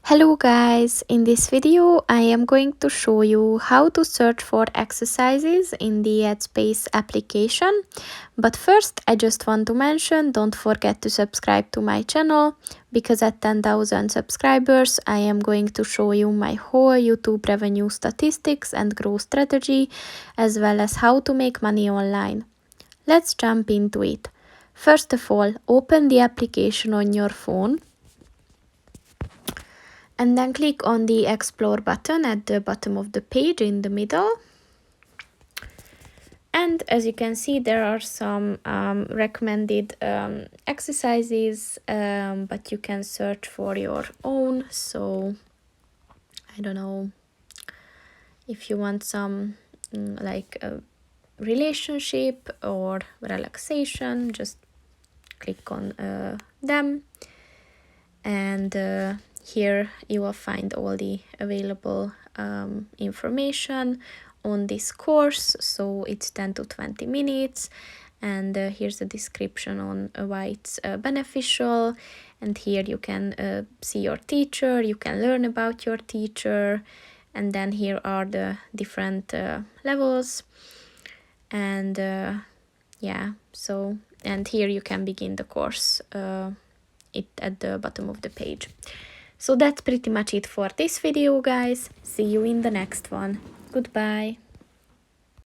Hello guys, in this video I am going to show you how to search for exercises in the Headspace application. But first I just want to mention, don't forget to subscribe to my channel, because at 10,000 subscribers I am going to show you my whole YouTube revenue statistics and growth strategy, as well as how to make money online. Let's jump into it. First of all, open the application on your phone. And then click on the Explore button at the bottom of the page in the middle. And as you can see, there are some recommended exercises, but you can search for your own. So, I don't know, if you want some like a relationship or relaxation, just click on them. And here you will find all the available information on this course. So it's 10 to 20 minutes, and here's the description on why it's beneficial. And here you can see your teacher, you can learn about your teacher, and then here are the different levels. And yeah, so, and here you can begin the course at the bottom of the page. So that's pretty much it for this video, guys. See you in the next one. Goodbye.